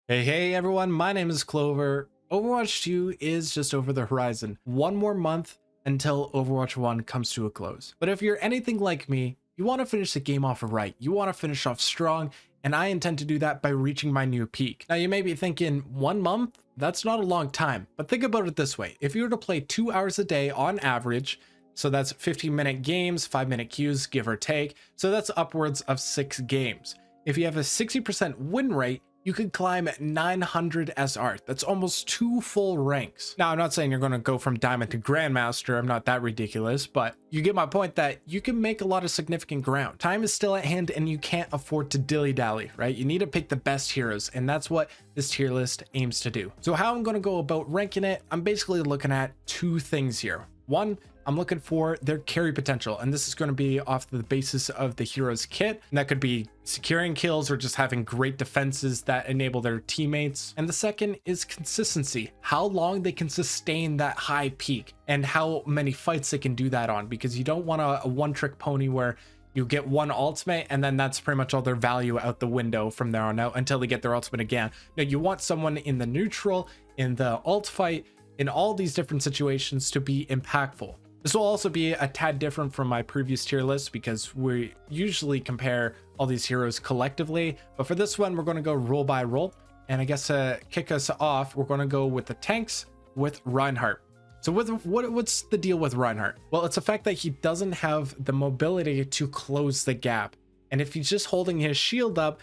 Hey everyone, my name is Clover. Overwatch 2 is just over the horizon. One more month until Overwatch 1 comes to a close. But if you're anything like me, you want to finish the game off right. You want to finish off strong, and I intend to do that by reaching my new peak. Now you may be thinking, 1 month? That's not a long time. But think about it this way. If you were to play 2 hours a day on average, so that's 15-minute games, 5-minute queues, give or take. So that's upwards of 6 games. If you have a 60% win rate, you could climb 900 SR. That's almost 2 full ranks. Now, I'm not saying you're going to go from Diamond to Grandmaster. I'm not that ridiculous, but you get my point that you can make a lot of significant ground. Time is still at hand and you can't afford to dilly-dally, right? You need to pick the best heroes, and that's what this tier list aims to do. So how I'm going to go about ranking it, I'm basically looking at 2 things here. One, I'm looking for their carry potential, and this is going to be off the basis of the hero's kit, and that could be securing kills or just having great defenses that enable their teammates. And the second is consistency, how long they can sustain that high peak and how many fights they can do that on, because you don't want a one-trick pony where you get one ultimate and then that's pretty much all their value out the window from there on out until they get their ultimate again. No, you want someone in the neutral, in the ult fight, in all these different situations to be impactful. This will also be a tad different from my previous tier list because we usually compare all these heroes collectively, but for this one we're going to go role by role. And I guess to kick us off, we're going to go with the tanks with Reinhardt. So what's the deal with Reinhardt? Well, it's the fact that he doesn't have the mobility to close the gap, and if he's just holding his shield up,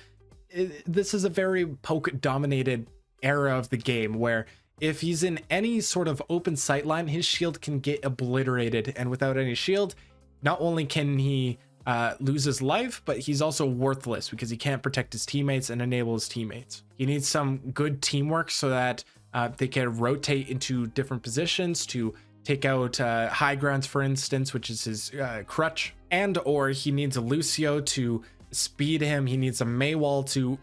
this is a very poke dominated era of the game where if he's in any sort of open sight line, his shield can get obliterated. And without any shield, not only can he lose his life, but he's also worthless because he can't protect his teammates and enable his teammates. He needs some good teamwork so that they can rotate into different positions to take out high grounds, for instance, which is his crutch. And or he needs a Lucio to speed him. He needs a Maywall to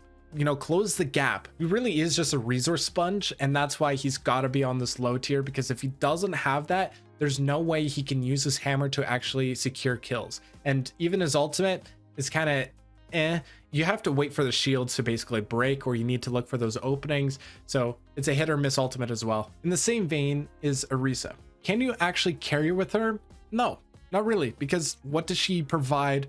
close the gap. He really is just a resource sponge, and that's why he's got to be on this low tier, because if he doesn't have that, there's no way he can use his hammer to actually secure kills. And even his ultimate is kind of you have to wait for the shields to basically break, or you need to look for those openings. So it's a hit or miss ultimate as well. In the same vein is Orisa. Can you actually carry with her? No, not really, because what does she provide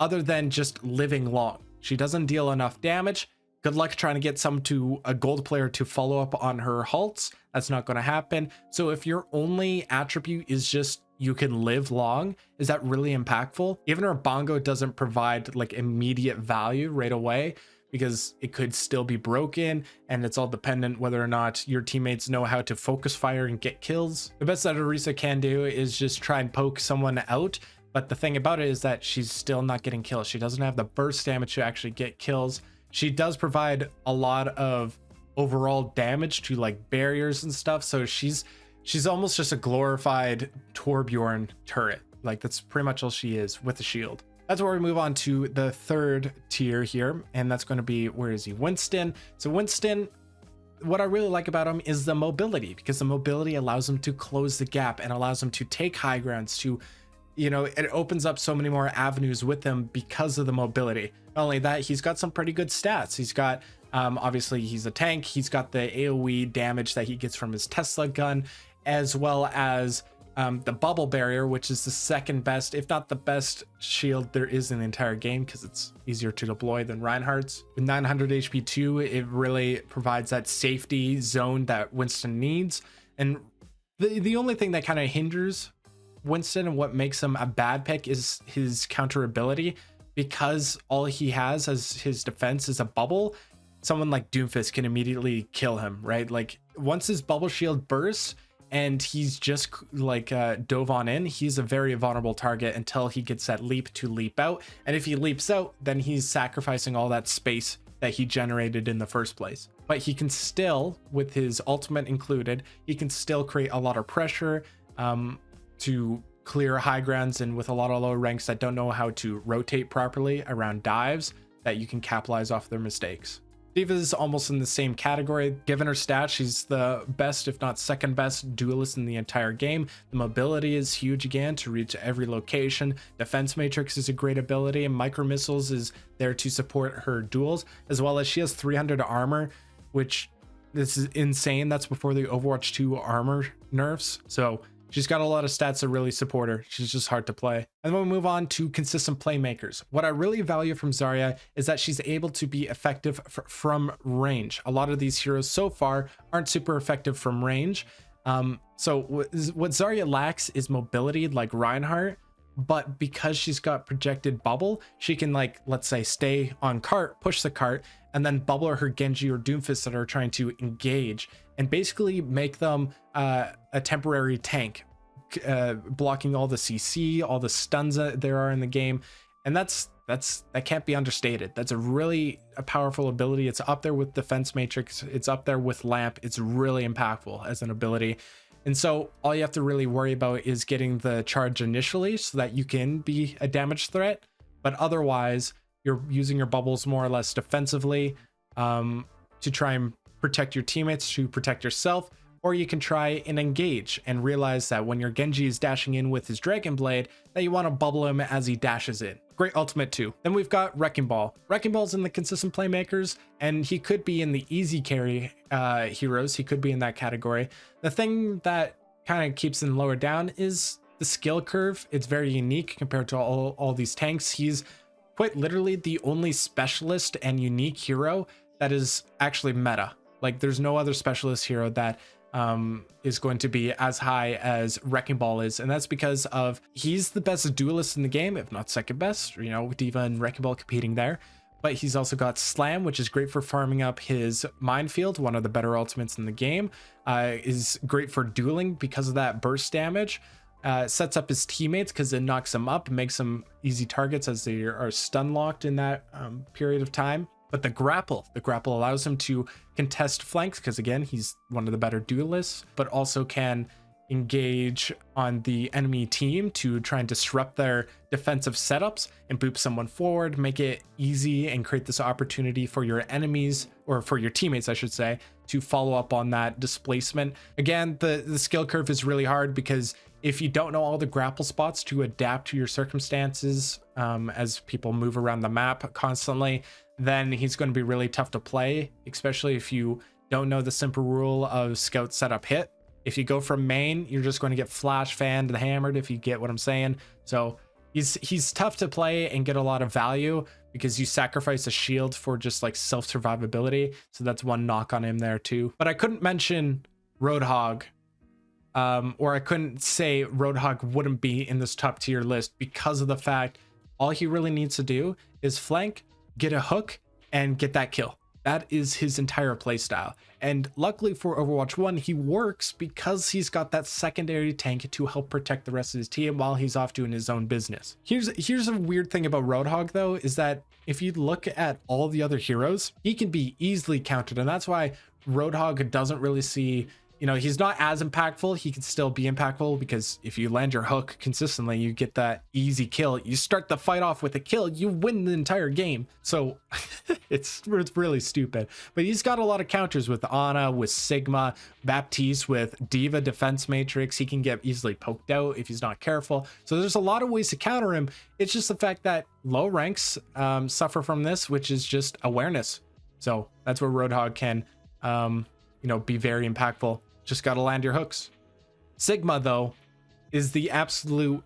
other than just living long? She doesn't deal enough damage. Good luck trying to get a gold player to follow up on her halts. That's not going to happen. So if your only attribute is just you can live long, is that really impactful? Even her bongo doesn't provide like immediate value right away, because it could still be broken, and it's all dependent whether or not your teammates know how to focus fire and get kills. The best that Orisa can do is just try and poke someone out. But the thing about it is that she's still not getting kills. She doesn't have the burst damage to actually get kills. She does provide a lot of overall damage to like barriers and stuff. So she's almost just a glorified Torbjorn turret. Like that's pretty much all she is with the shield. That's where we move on to the third tier here. And that's going to be, where is he? Winston. So Winston, what I really like about him is the mobility, because the mobility allows him to close the gap and allows him to take high grounds, to it opens up so many more avenues with him because of the mobility. Not only that, he's got some pretty good stats. He's got, obviously he's a tank. He's got the AoE damage that he gets from his Tesla gun, as well as the bubble barrier, which is the second best, if not the best shield there is in the entire game, because it's easier to deploy than Reinhardt's. With 900 HP too, it really provides that safety zone that Winston needs. And the only thing that kind of hinders Winston and what makes him a bad pick is his counter ability, because all he has as his defense is a bubble. Someone like Doomfist can immediately kill him, right? Like once his bubble shield bursts and he's just like dove on in, he's a very vulnerable target until he gets that leap to leap out. And if he leaps out, then he's sacrificing all that space that he generated in the first place. But he can still, with his ultimate included, he can still create a lot of pressure to clear high grounds, and with a lot of low ranks that don't know how to rotate properly around dives, that you can capitalize off their mistakes. D.Va is almost in the same category. Given her stats, she's the best, if not second best, duelist in the entire game. The mobility is huge again to reach every location. Defense matrix is a great ability, and micro missiles is there to support her duels, as well as she has 300 armor. which this is insane. That's before the Overwatch 2 armor nerfs. So she's got a lot of stats that really support her. She's just hard to play. And then we'll move on to consistent playmakers. What I really value from Zarya is that she's able to be effective from range. A lot of these heroes so far aren't super effective from range. So what Zarya lacks is mobility like Reinhardt, but because she's got projected bubble, she can, like, let's say stay on cart, push the cart, and then bubble her Genji or Doomfist that are trying to engage and basically make them a temporary tank, blocking all the CC, all the stuns that there are in the game. And that can't be understated. That's a powerful ability. It's up there with Defense Matrix. It's up there with Lamp. It's really impactful as an ability. And so all you have to really worry about is getting the charge initially so that you can be a damage threat. But otherwise, you're using your bubbles more or less defensively to try and protect your teammates, to protect yourself. Or you can try and engage and realize that when your Genji is dashing in with his Dragon Blade, that you want to bubble him as he dashes in. Great ultimate too. Then we've got Wrecking Ball. Wrecking Ball's in the consistent playmakers, and he could be in the easy carry heroes. He could be in that category. The thing that kind of keeps him lower down is the skill curve. It's very unique compared to all these tanks. He's quite literally the only specialist and unique hero that is actually meta. Like, there's no other specialist hero that is going to be as high as Wrecking Ball is, and that's because of he's the best duelist in the game, if not second best. You know, Diva and Wrecking Ball competing there. But he's also got Slam, which is great for farming up his Minefield, one of the better ultimates in the game. Is great for dueling because of that burst damage. Sets up his teammates because it knocks them up and makes them easy targets as they are stun locked in that period of time. But the grapple allows him to contest flanks because, again, he's one of the better duelists, but also can engage on the enemy team to try and disrupt their defensive setups and boop someone forward, make it easy and create this opportunity for your enemies, or for your teammates, I should say, to follow up on that displacement. Again, the skill curve is really hard because if you don't know all the grapple spots to adapt to your circumstances as people move around the map constantly, then he's going to be really tough to play, especially if you don't know the simple rule of scout setup hit. If you go from main, you're just going to get flash fanned and hammered, if you get what I'm saying. So he's tough to play and get a lot of value because you sacrifice a shield for just like self survivability. So that's one knock on him there too. But I couldn't mention Roadhog, or I couldn't say Roadhog wouldn't be in this top tier list because of the fact all he really needs to do is flank, get a hook, and get that kill. That is his entire playstyle. And luckily for Overwatch 1, he works because he's got that secondary tank to help protect the rest of his team while he's off doing his own business. Here's a weird thing about Roadhog though, is that if you look at all the other heroes, he can be easily countered. And that's why Roadhog doesn't really see, you know, he's not as impactful. He can still be impactful because if you land your hook consistently, you get that easy kill. You start the fight off with a kill, you win the entire game. So it's really stupid. But he's got a lot of counters with Ana, with Sigma, Baptiste, with Diva Defense Matrix. He can get easily poked out if he's not careful. So there's a lot of ways to counter him. It's just the fact that low ranks suffer from this, which is just awareness. So that's where Roadhog can, you know, be very impactful. Just got to land your hooks. Sigma, though, is the absolute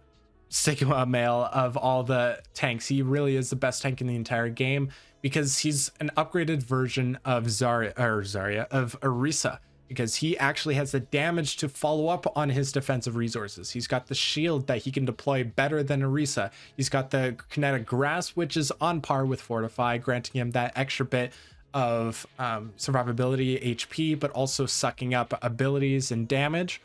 Sigma male of all the tanks. He really is the best tank in the entire game because he's an upgraded version of Orisa, because he actually has the damage to follow up on his defensive resources. He's got the shield that he can deploy better than Orisa. He's got the kinetic grasp, which is on par with Fortify, granting him that extra bit of survivability, HP, but also sucking up abilities and damage.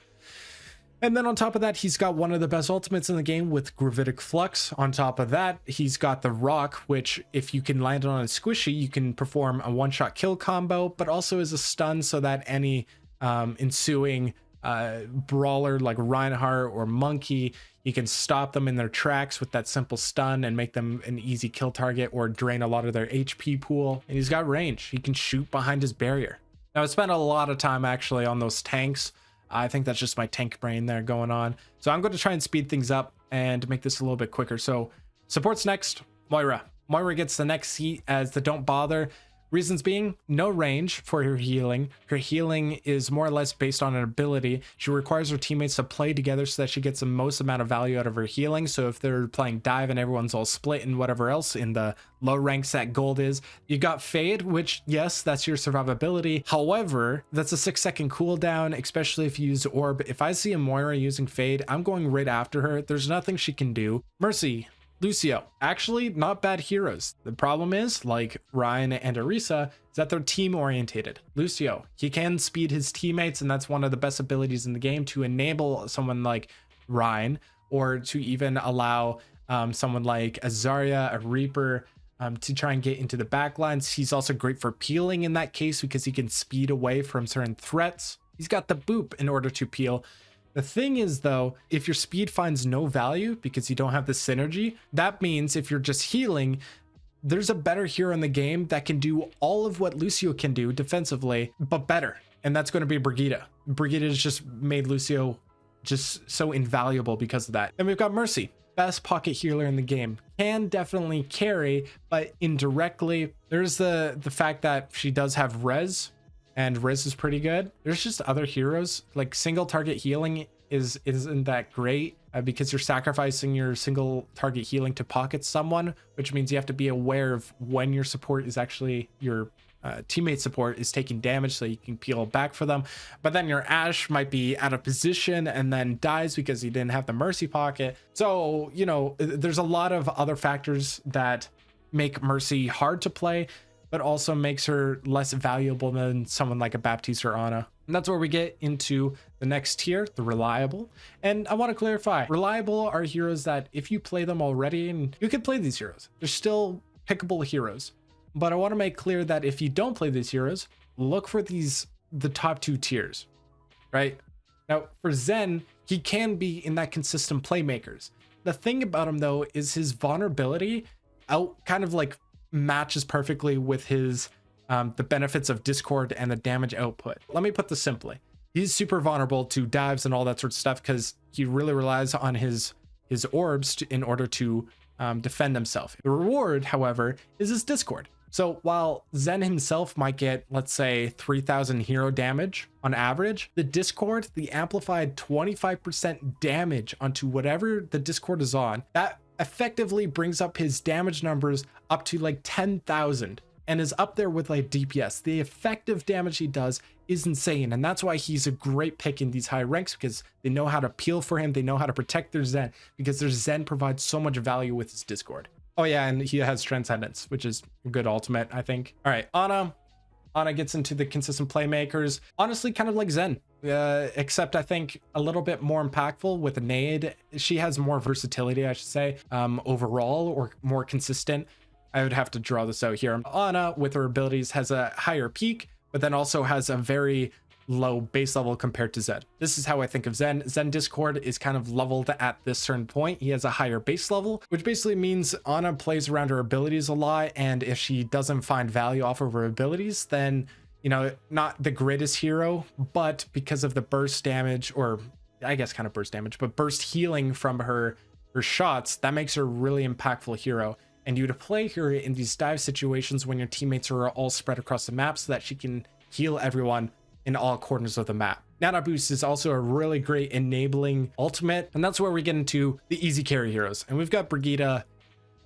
And then on top of that, he's got one of the best ultimates in the game with Gravitic Flux. On top of that, he's got the Rock, which if you can land it on a squishy, you can perform a one-shot kill combo, but also as a stun so that any ensuing brawler like Reinhardt or Monkey, you can stop them in their tracks with that simple stun and make them an easy kill target or drain a lot of their HP pool. And he's got range. He can shoot behind his barrier. Now, I spent a lot of time actually on those tanks. I think that's just my tank brain there going on. So I'm going to try and speed things up and make this a little bit quicker. So support's next, Moira. Moira gets the next seat as the Don't Bother. Reasons being, no range for her healing. Her healing is more or less based on an ability. She requires her teammates to play together so that she gets the most amount of value out of her healing. So if they're playing dive and everyone's all split and whatever else in the low ranks that gold is, you got Fade, which yes, that's your survivability. However, that's a 6-second cooldown, especially if you use Orb. If I see a Moira using Fade, I'm going right after her. There's nothing she can do. Mercy, Lucio, actually not bad heroes. The problem is, like Ryan and Orisa, is that they're team orientated. Lucio, he can speed his teammates, and that's one of the best abilities in the game to enable someone like Ryan, or to even allow someone like a Zarya, a Reaper, to try and get into the backlines. He's also great for peeling in that case because he can speed away from certain threats. He's got the boop in order to peel. The thing is though, if your speed finds no value because you don't have the synergy, that means if you're just healing, there's a better hero in the game that can do all of what Lucio can do defensively, but better. And that's going to be Brigitte. Brigitte has just made Lucio just so invaluable because of that. Then we've got Mercy, best pocket healer in the game. Can definitely carry, but indirectly, there's the fact that she does have res, and Riz is pretty good. There's just other heroes, like single target healing isn't that great because you're sacrificing your single target healing to pocket someone, which means you have to be aware of when your support is actually your teammate support is taking damage so you can peel back for them. But then your Ashe might be out of position and then dies because he didn't have the Mercy pocket. So, you know, there's a lot of other factors that make Mercy hard to play, but also makes her less valuable than someone like a Baptiste or Ana. And that's where we get into the next tier, the reliable. And I want to clarify, reliable are heroes that if you play them already, and you can play these heroes, they're still pickable heroes. But I want to make clear that if you don't play these heroes, look for the top 2 tiers, right? Now for Zen, he can be in that consistent playmakers. The thing about him though, is his vulnerability kind of like matches perfectly with his the benefits of Discord and the damage output. Let me put this simply. He's super vulnerable to dives and all that sort of stuff because he really relies on his orbs in order to defend himself. The reward, however, is his Discord. So while Zen himself might get, let's say, 3,000 hero damage on average, the Discord, the amplified 25% damage onto whatever the Discord is on, that effectively brings up his damage numbers up to like 10,000 and is up there with like DPS. The effective damage he does is insane, and that's why he's a great pick in these high ranks, because they know how to peel for him, they know how to protect their Zen, because their Zen provides so much value with his Discord. Oh yeah, and he has Transcendence, which is a good ultimate, I think. All right, Ana gets into the consistent playmakers, honestly kind of like Zen, except I think a little bit more impactful with a nade. She has more versatility, I should say, overall, or more consistent. I would have to draw this out here. Ana, with her abilities, has a higher peak, but then also has a very low base level compared to Zen. This is how I think of Zen. Zen Discord is kind of leveled at this certain point. He has a higher base level, which basically means Ana plays around her abilities a lot, and if she doesn't find value off of her abilities, then, you know, not the greatest hero, but because of the burst damage, or I guess kind of burst damage, but burst healing from her shots, that makes her a really impactful hero. And you to play her in these dive situations when your teammates are all spread across the map so that she can heal everyone in all corners of the map. Nana Boost is also a really great enabling ultimate, and that's where we get into the easy carry heroes. And we've got Brigitte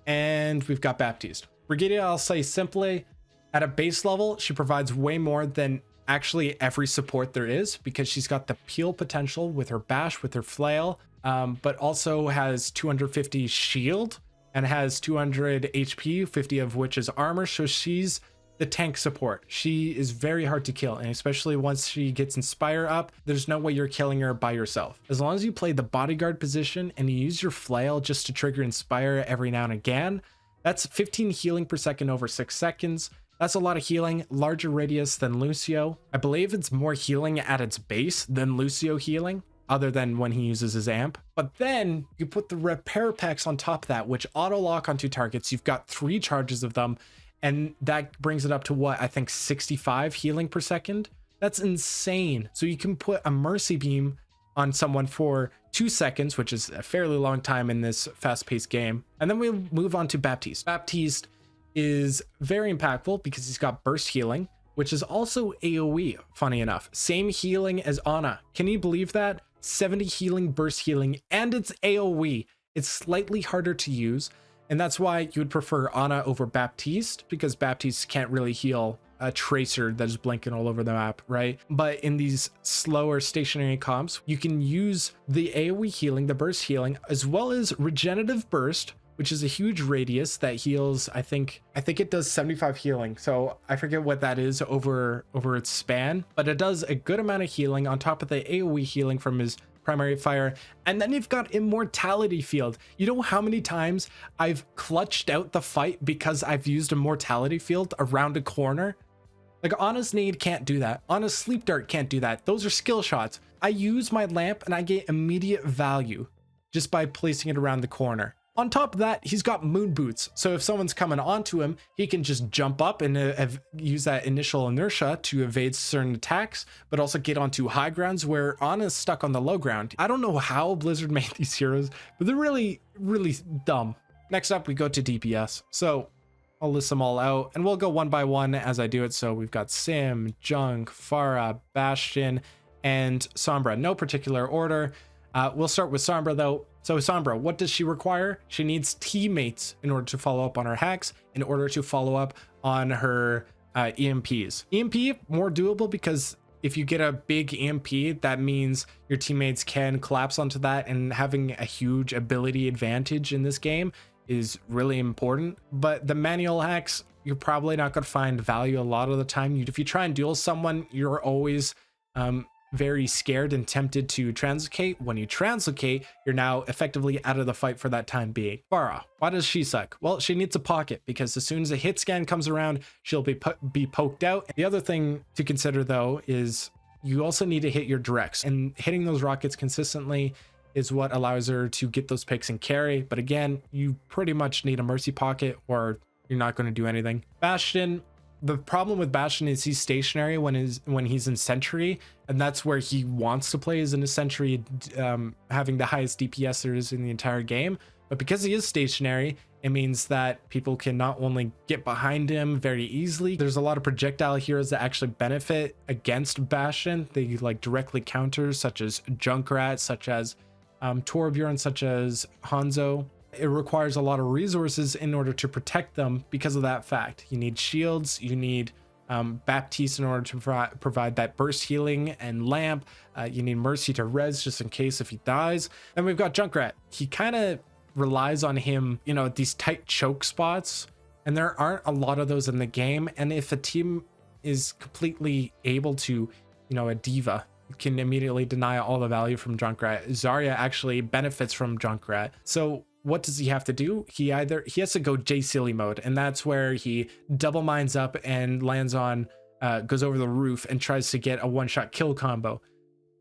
and we've got Baptiste. Brigitte, I'll say simply, at a base level, she provides way more than actually every support there is, because she's got the peel potential with her bash, with her flail, but also has 250 shield and has 200 HP, 50 of which is armor. So she's the tank support. She is very hard to kill, and especially once she gets Inspire up, there's no way you're killing her by yourself. As long as you play the bodyguard position and you use your flail just to trigger Inspire every now and again, that's 15 healing per second over 6 seconds. That's a lot of healing, larger radius than Lucio. I believe it's more healing at its base than Lucio healing, other than when he uses his amp. But then you put the repair packs on top of that, which auto lock onto targets. You've got 3 charges of them, and that brings it up to what, I think 65 healing per second. That's insane. So you can put a Mercy Beam on someone for 2 seconds, which is a fairly long time in this fast-paced game. And then we move on to Baptiste. Baptiste is very impactful because he's got burst healing, which is also AoE, funny enough. Same healing as Ana. Can you believe that? 70 healing, burst healing, and it's AoE. It's slightly harder to use, and that's why you would prefer Ana over Baptiste, because Baptiste can't really heal a Tracer that is blinking all over the map, right? But in these slower stationary comps, you can use the AoE healing, the burst healing, as well as regenerative burst, which is a huge radius that heals. I think it does 75 healing. So I forget what that is over its span, but it does a good amount of healing on top of the AoE healing from his primary fire. And then you've got immortality field. You know how many times I've clutched out the fight because I've used a mortality field around a corner? Like Ana's nade can't do that. Ana's sleep dart can't do that. Those are skill shots. I use my lamp and I get immediate value just by placing it around the corner. On top of that, he's got moon boots. So if someone's coming onto him, he can just jump up and use that initial inertia to evade certain attacks, but also get onto high grounds where Ana's stuck on the low ground. I don't know how Blizzard made these heroes, but they're really, really dumb. Next up, we go to DPS. So I'll list them all out and we'll go one by one as I do it. So we've got Sim, Junk, Pharah, Bastion, and Sombra. No particular order. We'll start with Sombra though. So Sombra, what does she require? She needs teammates in order to follow up on her hacks, in order to follow up on her EMPs. EMP, more doable because if you get a big EMP, that means your teammates can collapse onto that, and having a huge ability advantage in this game is really important. But the manual hacks, you're probably not going to find value a lot of the time. If you try and duel someone, you're always very scared and tempted to translocate. When you translocate, you're now effectively out of the fight for that time being. Pharah, why does she suck? Well, she needs a pocket because as soon as a hit scan comes around, she'll be poked out. The other thing to consider though is you also need to hit your directs, and hitting those rockets consistently is what allows her to get those picks and carry. But again, you pretty much need a mercy pocket or you're not going to do anything. Bastion, the problem with Bastion is he's stationary when he's in Sentry, and that's where he wants to play, is in a Sentry, having the highest DPS there is in the entire game. But because he is stationary, it means that people can not only get behind him very easily, there's a lot of projectile heroes that actually benefit against Bastion. They like directly counter, such as Junkrat, such as Torbjorn, such as Hanzo. It requires a lot of resources in order to protect them because of that fact. You need shields, you need Baptiste in order to provide that burst healing and lamp. You need mercy to res just in case if he dies. And we've got Junkrat. He kind of relies on him, you know, at these tight choke spots, and there aren't a lot of those in the game. And if a team is completely able to, you know, a diva can immediately deny all the value from Junkrat. Zarya actually benefits from Junkrat. So what does he have to do? He has to go J Silly mode, and that's where he double mines up and lands on, goes over the roof and tries to get a one-shot kill combo.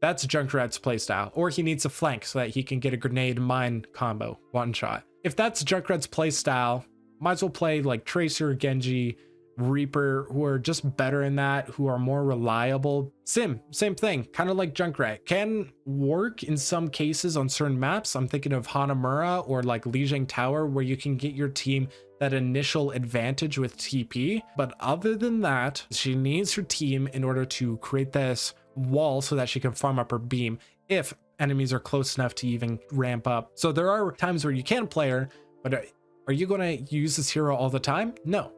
That's Junkrat's playstyle. Or he needs a flank so that he can get a grenade mine combo, one shot. If that's Junkrat's playstyle, might as well play like Tracer, Genji, Reaper, who are just better in that, who are more reliable. Sim, same thing, kind of like Junkrat. Can work in some cases on certain maps. I'm thinking of Hanamura or like Lijiang Tower, where you can get your team that initial advantage with TP. But other than that, she needs her team in order to create this wall so that she can farm up her beam if enemies are close enough to even ramp up. So there are times where you can play her, but are you going to use this hero all the time? No.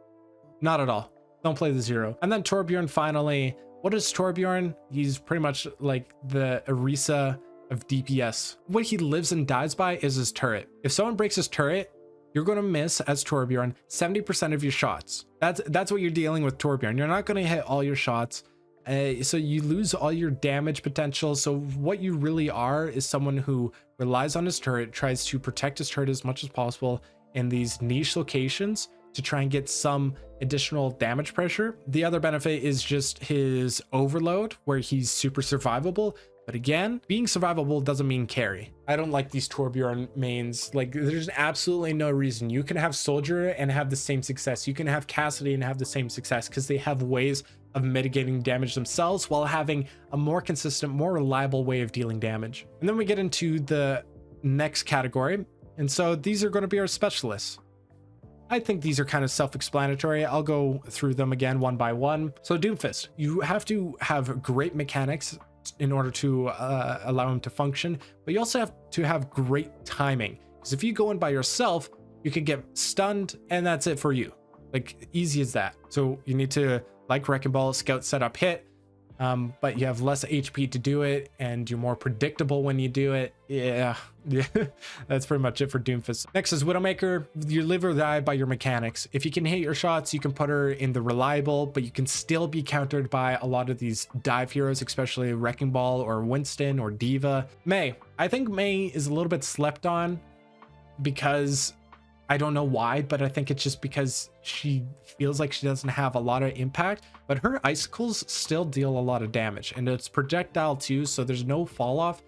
Not at all. Don't play the zero. And then Torbjorn finally. What is Torbjorn? He's pretty much like the Orisa of DPS. What he lives and dies by is his turret. If someone breaks his turret, you're going to miss as Torbjorn 70% of your shots. That's what you're dealing with Torbjorn. You're not going to hit all your shots. So you lose all your damage potential. So what you really are is someone who relies on his turret, tries to protect his turret as much as possible in these niche locations to try and get some additional damage pressure. The other benefit is just his overload, where he's super survivable. But again, being survivable doesn't mean carry. I don't like these Torbjorn mains. Like, there's absolutely no reason. You can have Soldier and have the same success. You can have Cassidy and have the same success, because they have ways of mitigating damage themselves while having a more consistent, more reliable way of dealing damage. And then we get into the next category. And so these are going to be our specialists. I think these are kind of self-explanatory. I'll go through them again one by one. So Doomfist, you have to have great mechanics in order to allow him to function, but you also have to have great timing, because if you go in by yourself, you can get stunned and that's it for you. Like, easy as that. So you need to, like Wrecking Ball, scout, set up, hit, but you have less HP to do it, and you're more predictable when you do it. Yeah, that's pretty much it for Doomfist. Next is Widowmaker. You live or die by your mechanics. If you can hit your shots, you can put her in the reliable, but you can still be countered by a lot of these dive heroes, especially Wrecking Ball or Winston or Diva. Mei. I think Mei is a little bit slept on because I don't know why, but I think it's just because she feels like she doesn't have a lot of impact, but her icicles still deal a lot of damage, and it's projectile too, so there's no fall off.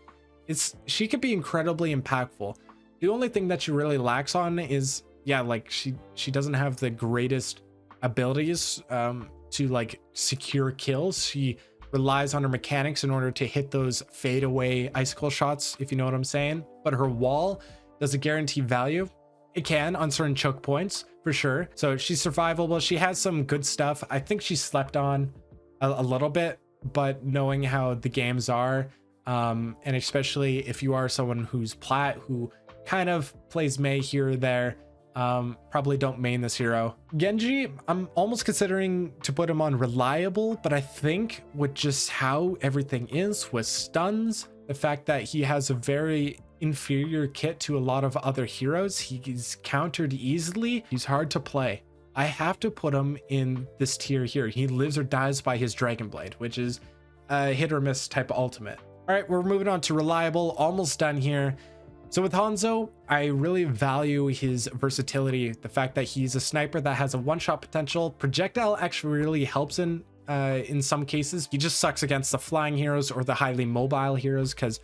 She could be incredibly impactful. The only thing that she really lacks on is, yeah, like she doesn't have the greatest abilities to like secure kills. She relies on her mechanics in order to hit those fade away icicle shots, if you know what I'm saying. But her wall does a guarantee value. It can on certain choke points for sure. So she's survivable. She has some good stuff. I think she slept on a little bit, but knowing how the games are, and especially if you are someone who's plat, who kind of plays Mei here or there, probably don't main this hero. Genji, I'm almost considering to put him on reliable, but I think with just how everything is with stuns, the fact that he has a very inferior kit to a lot of other heroes, he's countered easily, he's hard to play. I have to put him in this tier here. He lives or dies by his Dragon Blade, which is a hit or miss type of ultimate. All right, we're moving on to reliable, almost done here. So with Hanzo, I really value his versatility, the fact that he's a sniper that has a one-shot potential. Projectile actually really helps in some cases. He just sucks against the flying heroes or the highly mobile heroes because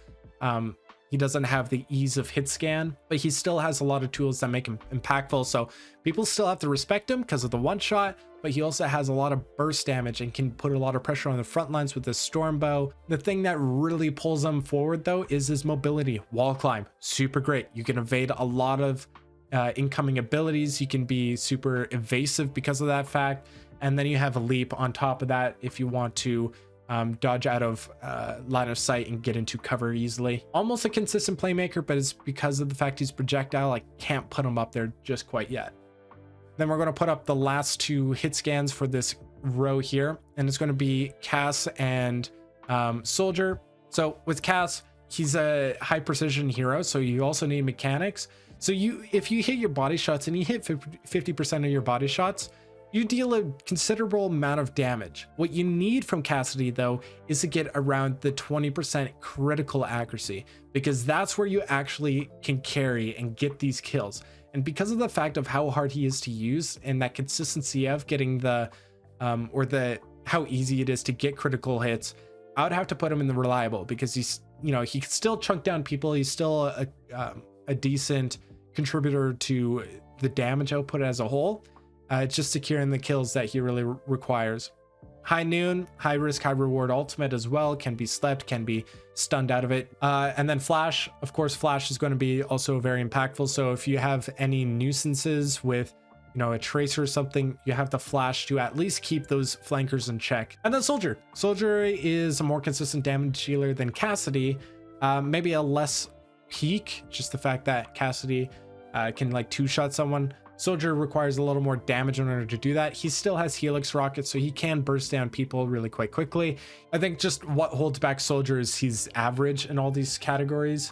he doesn't have the ease of hit scan, but he still has a lot of tools that make him impactful. So people still have to respect him because of the one shot, but he also has a lot of burst damage and can put a lot of pressure on the front lines with his storm bow. The thing that really pulls him forward though is his mobility. Wall climb, super great. You can evade a lot of incoming abilities. You can be super evasive because of that fact. And then you have a leap on top of that if you want to dodge out of line of sight and get into cover easily. Almost a consistent playmaker, but it's because of the fact he's projectile, I can't put him up there just quite yet. Then we're going to put up the last two hit scans for this row here, and it's going to be Cass and Soldier. So with Cass, he's a high precision hero, so you also need mechanics. So if you hit your body shots and you hit 50% of your body shots, you deal a considerable amount of damage. What you need from Cassidy though is to get around the 20% critical accuracy, because that's where you actually can carry and get these kills. And because of the fact of how hard he is to use and that consistency of getting the how easy it is to get critical hits, I would have to put him in the reliable, because he's, you know, he can still chunk down people. He's still a decent contributor to the damage output as a whole. It's just securing the kills that he really requires. High Noon, high risk, high reward ultimate as well, can be slept, can be stunned out of it. And then Flash, of course, Flash is going to be also very impactful. So if you have any nuisances with, you know, a tracer or something, you have the Flash to at least keep those flankers in check. And then Soldier. Soldier is a more consistent damage dealer than Cassidy, maybe a less peak, just the fact that Cassidy can like two-shot someone. Soldier requires a little more damage in order to do that. He still has Helix rockets, so he can burst down people really quite quickly. I think just what holds back Soldier is he's average in all these categories.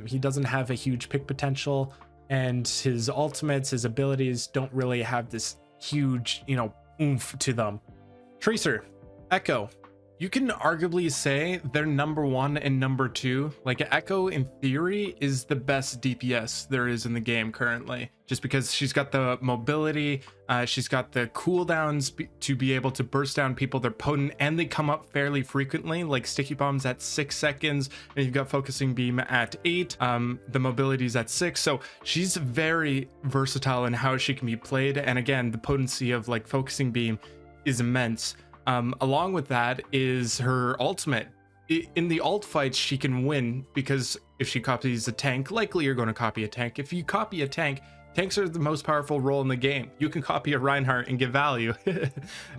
He doesn't have a huge pick potential, and his ultimates, his abilities don't really have this huge, you know, oomph to them. Tracer, Echo. You can arguably say they're number one and number two. Like, Echo in theory is the best DPS there is in the game currently, just because she's got the mobility, she's got the cooldowns to be able to burst down people. They're potent and they come up fairly frequently, like sticky bombs at 6 seconds, and you've got focusing beam at 8. The mobility is at 6, so she's very versatile in how she can be played. And again, the potency of like focusing beam is immense. Along with that is her ultimate. In the ult fights, she can win, because if she copies a tank, likely you're going to copy a tank. If you copy a tank, Tanks are the most powerful role in the game. You can copy a Reinhardt and get value.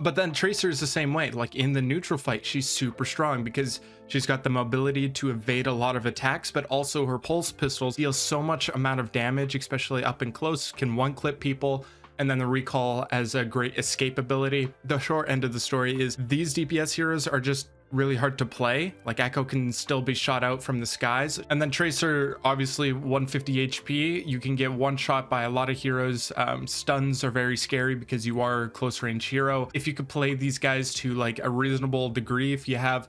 But then Tracer is the same way. Like in the neutral fight, she's super strong because she's got the mobility to evade a lot of attacks, but also her pulse pistols deal so much amount of damage, especially up and close, can one-clip people. And then the recall as a great escape ability. The short end of the story is these DPS heroes are just really hard to play. Like Echo can still be shot out from the skies, and then Tracer, obviously 150 HP, you can get one shot by a lot of heroes. Stuns are very scary because you are a close range hero. If you could play these guys to like a reasonable degree, if you have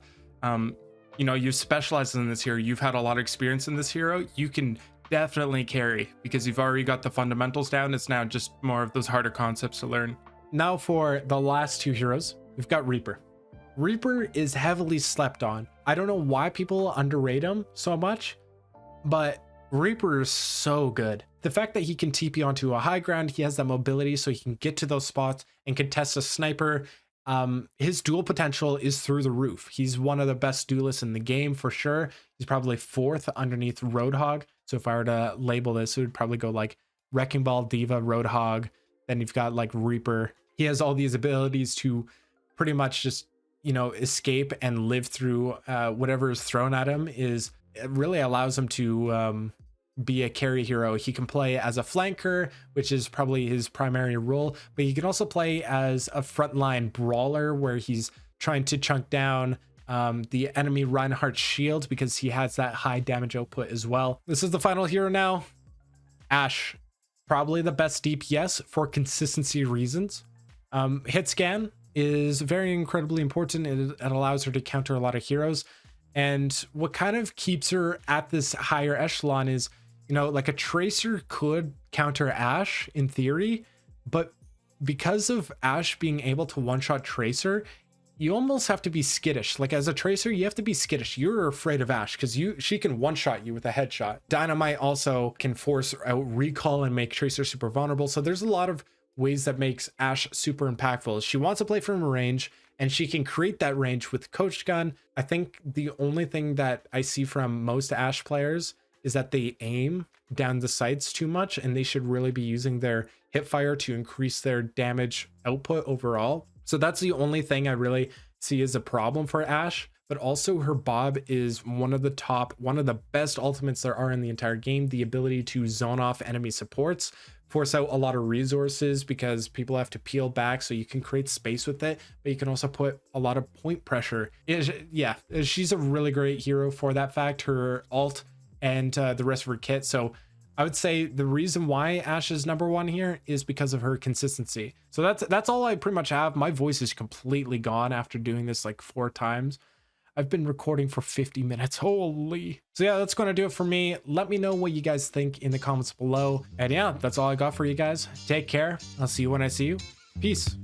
you know, you've specialized in this hero, you've had a lot of experience in this hero, you can definitely carry because you've already got the fundamentals down. It's now just more of those harder concepts to learn. Now for the last two heroes, we've got Reaper. Reaper is heavily slept on. I don't know why people underrate him so much, but Reaper is so good. The fact that he can TP onto a high ground, he has that mobility so he can get to those spots and contest a sniper. His duel potential is through the roof. He's one of the best duelists in the game for sure. He's probably fourth underneath Roadhog. So if I were to label this, it would probably go like Wrecking Ball, Diva, Roadhog. Then you've got like Reaper. He has all these abilities to pretty much just, you know, escape and live through whatever is thrown at him. It really allows him to be a carry hero. He can play as a flanker, which is probably his primary role, but he can also play as a frontline brawler where he's trying to chunk down the enemy Reinhardt shield because he has that high damage output as well. This is the final hero now. Ashe, probably the best DPS for consistency reasons. Hit scan is very incredibly important. It allows her to counter a lot of heroes. And what kind of keeps her at this higher echelon is, you know, like a Tracer could counter Ashe in theory, but because of Ashe being able to one-shot Tracer, you almost have to be skittish. Like as a Tracer, you have to be skittish. You're afraid of Ashe because she can one-shot you with a headshot. Dynamite also can force out recall and make Tracer super vulnerable. So there's a lot of ways that makes Ashe super impactful. She wants to play from range and she can create that range with Coach Gun. I think the only thing that I see from most Ashe players is that they aim down the sights too much, and they should really be using their hip fire to increase their damage output overall. So that's the only thing I really see as a problem for Ashe. But also her Bob is one of the best ultimates there are in the entire game. The ability to zone off enemy supports, force out a lot of resources because people have to peel back, so you can create space with it, but you can also put a lot of point pressure. Yeah, she's a really great hero for that fact, her ult and the rest of her kit. So I would say the reason why Ashe is #1 here is because of her consistency. So that's all I pretty much have. My voice is completely gone after doing this like 4 times. I've been recording for 50 minutes. Holy. So yeah, that's going to do it for me. Let me know what you guys think in the comments below. And yeah, that's all I got for you guys. Take care. I'll see you when I see you. Peace.